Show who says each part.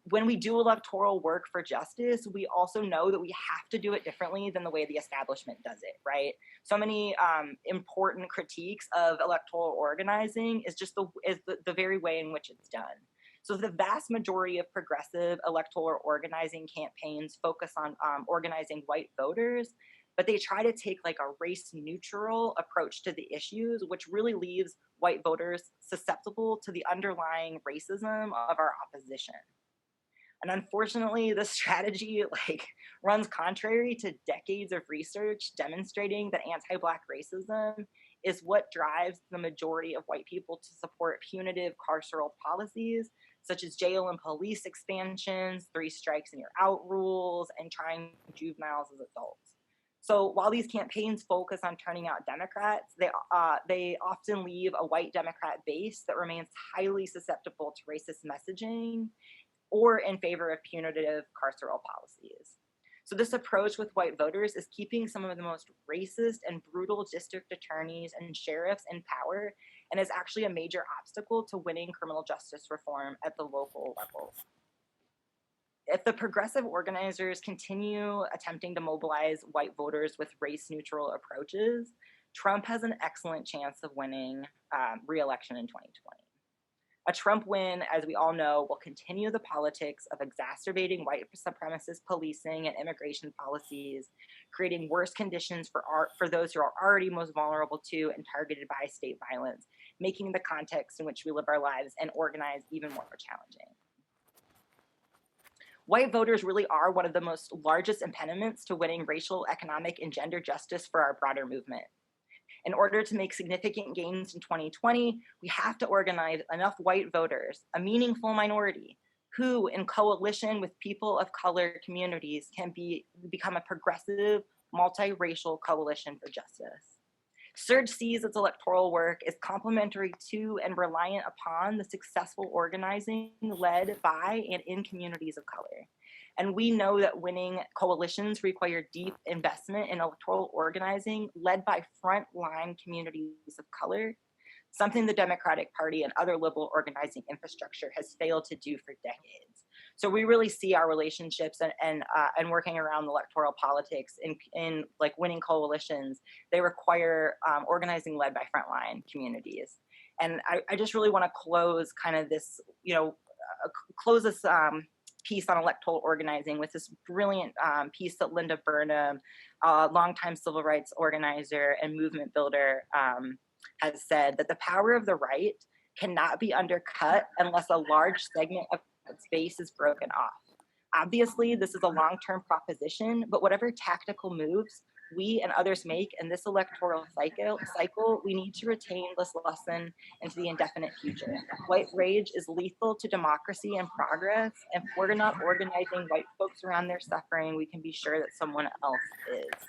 Speaker 1: When we do electoral work for justice, we also know that we have to do it differently than the way the establishment does it, right? So many important critiques of electoral organizing is the very way in which it's done. So the vast majority of progressive electoral organizing campaigns focus on organizing white voters, but they try to take like a race neutral approach to the issues, which really leaves white voters susceptible to the underlying racism of our opposition. And unfortunately, this strategy runs contrary to decades of research demonstrating that anti-black racism is what drives the majority of white people to support punitive carceral policies such as jail and police expansions, three strikes and you're out rules, and trying juveniles as adults. So while these campaigns focus on turning out Democrats, they often leave a white Democrat base that remains highly susceptible to racist messaging or in favor of punitive carceral policies. So this approach with white voters is keeping some of the most racist and brutal district attorneys and sheriffs in power, and is actually a major obstacle to winning criminal justice reform at the local level. If the progressive organizers continue attempting to mobilize white voters with race neutral approaches, Trump has an excellent chance of winning re-election in 2020. A Trump win, as we all know, will continue the politics of exacerbating white supremacist policing and immigration policies, creating worse conditions for those who are already most vulnerable to and targeted by state violence, making the context in which we live our lives and organize even more challenging. White voters really are one of the most largest impediments to winning racial, economic, and gender justice for our broader movement. In order to make significant gains in 2020, we have to organize enough white voters, a meaningful minority, who, in coalition with people of color communities, can become a progressive, multiracial coalition for justice. SURJ sees its electoral work as complementary to and reliant upon the successful organizing led by and in communities of color. And we know that winning coalitions require deep investment in electoral organizing led by frontline communities of color, something the Democratic Party and other liberal organizing infrastructure has failed to do for decades. So we really see our relationships and working around electoral politics in like winning coalitions. They require organizing led by frontline communities. And I just really want to close kind of this, close this piece on electoral organizing with this brilliant piece that Linda Burnham, a longtime civil rights organizer and movement builder, has said that the power of the right cannot be undercut unless a large segment of its base is broken off. Obviously, this is a long-term proposition, but whatever tactical moves we and others make in this electoral cycle, we need to retain this lesson into the indefinite future. White rage is lethal to democracy and progress, and if we're not organizing white folks around their suffering, we can be sure that someone else is.